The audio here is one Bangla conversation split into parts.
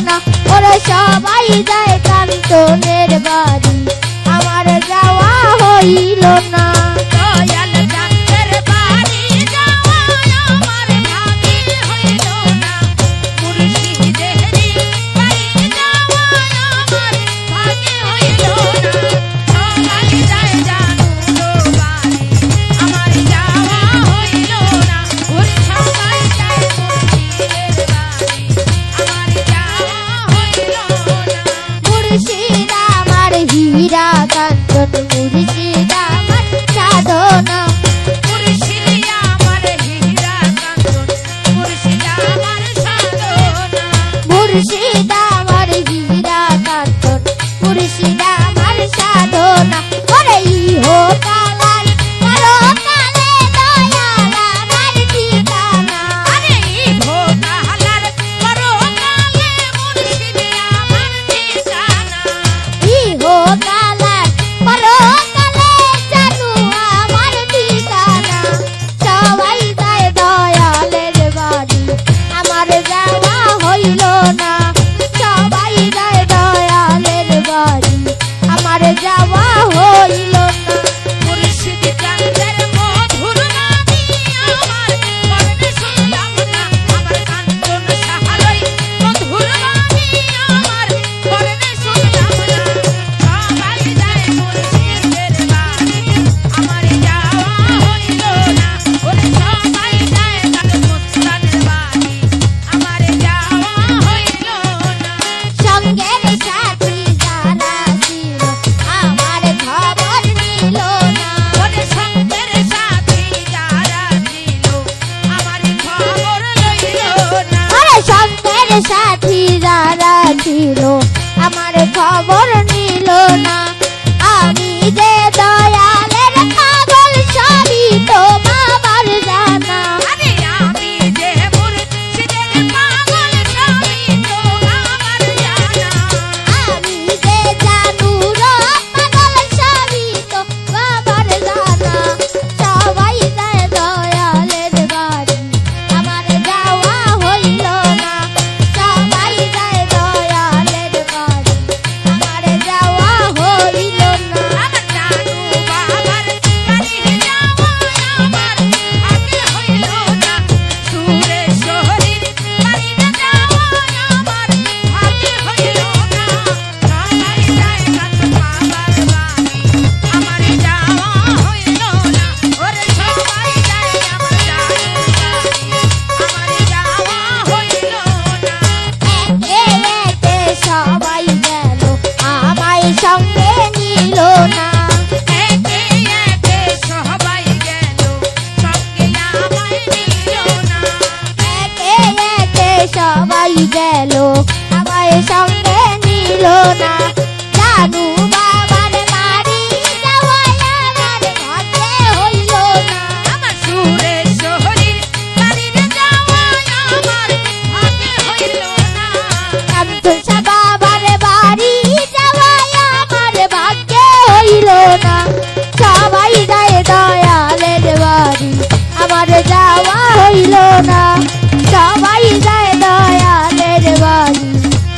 না, ওরে সবাই যায় কাঞ্চনের বাড়ি, আমার যাওয়া হইল না। দয়াল চাঁদের বাড়ি যাওয়া আমার ভাগ্যে হইল না, মুর্শিদের বাড়ি যাওয়া আমার ভাগ্যে হইল না। সবাই যায় জানুর বাড়ি, আমার যাওয়া হইল না, ওরে সবাই যায় মুর্শিদের বাড়ি, আমার যাওয়া হইল না। মুর্শিদ আমার হীরা কাঞ্চন, মুর্শিদ আমার সাধনা, মুর্শিদ আমার হীরা কাঞ্চন, মুর্শিদ আমার সাধনা। মুর্শিদ আমার হীরা কাঞ্চন, মুর্শিদ আমার সাধনা, ওরে ইহো কালার পরকালে দয়াল আমার ঠিকানা। আরে ইহো কাহালার পরকালে মুর্শিদ আমার ঠিকানা। ইহো কালার পরকালে জানু আমার ঠিকানা। সবাই যায় দয়ালের বাড়ি, আমার যাওয়া হইল না। সবাই যায় দয়ালের বাড়ি, আমার যাওয়া হইল না। মুর্শিদ চাঁদের মধুর বাণী আমার কর্ণে শুনলাম না, আমার কাঞ্চন সাহারই মধুর বাণী আমার কর্ণে শুনলাম না। সবাই যায় মুর্শিদের বাড়ি, আমার যাওয়া হইল না, ওরে সবাই যায় মুস্তানের বাড়ি, আমার যাওয়া হইল না। সঙ্গের সাথী যারা ছিল আমার খবর নিল না। ওরে সঙ্গের সাথী যারা ছিল আমার খবর লইল না। আরে সঙ্গের সাথী যারা ছিল আমার খবর নিল না। আমি যে দয়ালের পাগল সবই তো বাবার জানা। আরে আমি যে মুর্শিদের পাগল সবই তো আমার জানা। আমি যে জানুর পাগল সবই তো বাবার জানা। সবাই যায় দয়ালের বাড়ি, আমার যাওয়া হইল না। সবাই যায় দয়ালের বাড়ি, আমার যাওয়া হইল না। আমার জানু বাবার বাড়ি যাওয়া আমার ভাগ্যে হইল না, সুরেশ্বরীর বাড়ি যাওয়া আমার ভাগ্যে হইল না। সবাই যায় কাঞ্চন বাবার বাড়ি, আমার যাওয়া হইল না, ওরে সবাই যায় আমার জানু বাড়ি, আমার যাওয়া হইল না। একে একে সবাই গেল, আমায় সঙ্গে নিল না। একে একে সবাই গেল, সঙ্গে আমায় নিল না। একে একে সবাই গেল, আমায় সঙ্গে নিল না। জানু বাবার বাড়ি যাওয়ায় আমার ভাগ্যে হইল না। আমার সুরেশ্বরীর বাড়িতে যাওয়া আমার ভাগ্যে হইল না। কাঞ্চন বাবার বাড়ি যাওয়ায় আমার ভাগ্যে হইল না। সবাই যায় দয়ালের বাড়ি, আমার যাওয়া হইল না। সবাই যায় দয়ালের বাড়ি,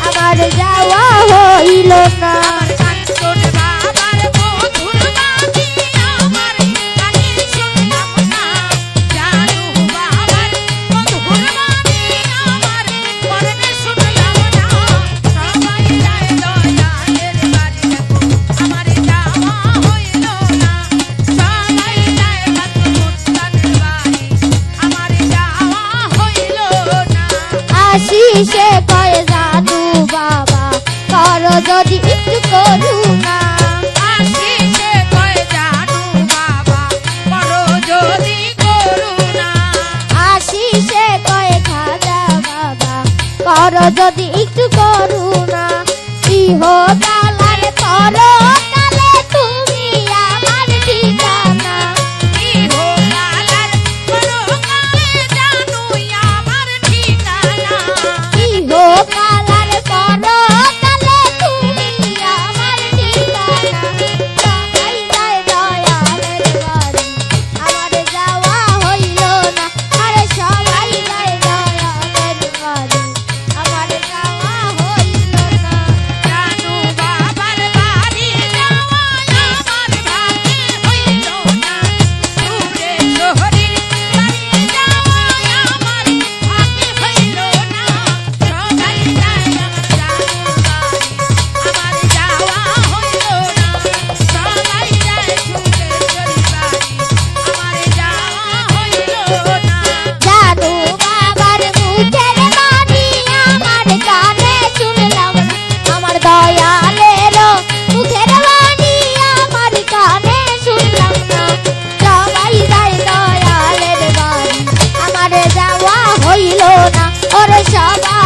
আমার যাওয়া হইল না। আমার কাঞ্চন বাবার মধুর বাণী আমার কানে শুনলাম না, জানু বাবার মধুর বাণী আমার কর্ণে শুনলাম না। সবাই যায় দয়ালের বাড়ি, দেখো আমার যাওয়া হইল না। সবাই যায় মুস্তানের বাড়ি, আমার যাওয়া হইল না। আশিসে কয় জানু বাবা, করো যদি একটু করুণা। আশিসে কয় জানু বাবা, করো যদি করুণা। আশিসে কয় খাজা বাবা, করো যদি একটু করুণা। ইহ কালার পরকালে তুমি আমার ঠিকানা। ইহো কালার পরকালে জানু আমার ঠিকানা। ইহ কালার পরকালে তুমি আমার ঠিকানা। সবাই যায় দয়ালের বাড়ি, আমার যাওয়া হইল না। আরে সবাই যায় দয়ালের বাড়ি, আমার যাওয়া হইল না ওরে সবাই